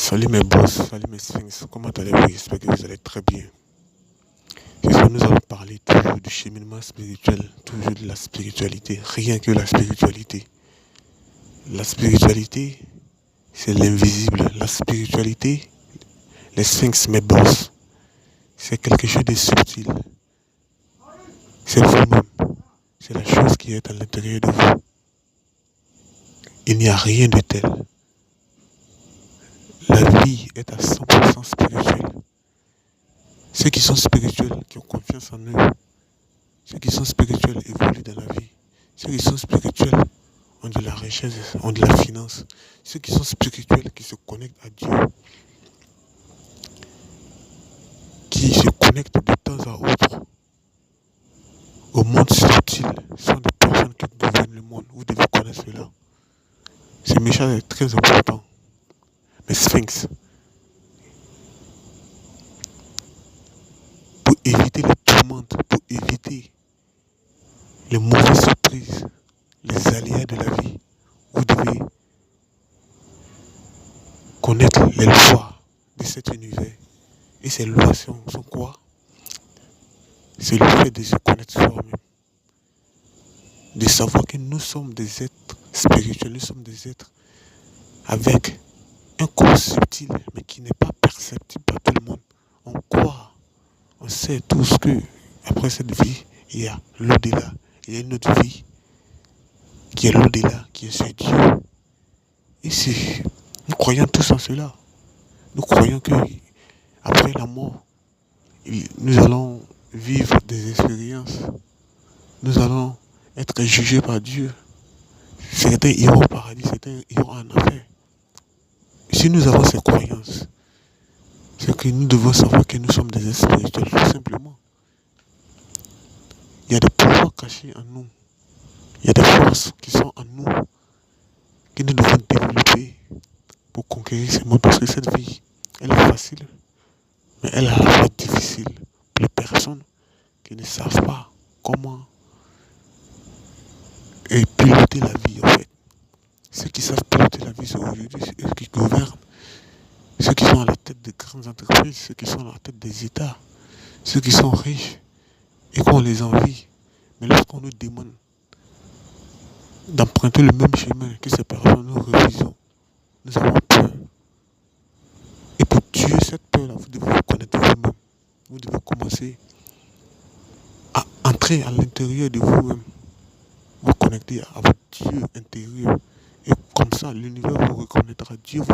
Salut mes boss, salut mes sphinx, comment allez-vous? J'espère que vous allez très bien. Ce soir, nous allons parler toujours du cheminement spirituel, toujours de la spiritualité, rien que la spiritualité. La spiritualité, c'est l'invisible. La spiritualité, les sphinx, mes boss, c'est quelque chose de subtil. C'est vous-même, c'est la chose qui est à l'intérieur de vous. Il n'y a rien de tel. La vie est à 100% spirituelle. Ceux qui sont spirituels, qui ont confiance en eux, ceux qui sont spirituels évoluent dans la vie. Ceux qui sont spirituels ont de la richesse, ont de la finance. Ceux qui sont spirituels, qui se connectent à Dieu, qui se connectent de temps à autre au monde subtil, sont des personnes qui gouvernent le monde. Vous devez connaître cela. Ce message est très important. Mais Sphinx, pour éviter les tourmentes, pour éviter les mauvaises surprises, les aléas de la vie, vous devez connaître les lois de cet univers. Et ces lois sont quoi? C'est le fait de se connaître soi-même. De savoir que nous sommes des êtres spirituels, nous sommes des êtres avec un corps subtil, mais qui n'est pas perceptible par tout le monde. On croit, on sait tous que après cette vie, il y a l'au-delà. Il y a une autre vie qui est l'au-delà, qui est sur Dieu. Et nous croyons tous en cela. Nous croyons que après la mort, nous allons vivre des expériences. Nous allons être jugés par Dieu. Certains iront au paradis, certains iront en enfer. Si nous avons ces croyances, c'est que nous devons savoir que nous sommes des êtres spirituels, tout simplement. Il y a des pouvoirs cachés en nous. Il y a des forces qui sont en nous, que nous devons développer pour conquérir ce monde. Parce que cette vie, elle est facile, mais elle est à la fois difficile pour les personnes qui ne savent pas comment piloter la vie, en fait. Ceux qui savent piloter la vie, c'est aujourd'hui ceux qui gouvernent. Ceux qui sont à la tête des grandes entreprises, ceux qui sont à la tête des États, ceux qui sont riches et qu'on les envie. Mais lorsqu'on nous demande d'emprunter le même chemin que ces personnes, nous refusons. Nous avons peur. Et pour tuer cette peur-là, vous devez vous connaître vous-même. Vous devez commencer à entrer à l'intérieur de vous-même. Vous connecter à votre Dieu intérieur. Et comme ça, l'univers vous reconnaîtra. Dieu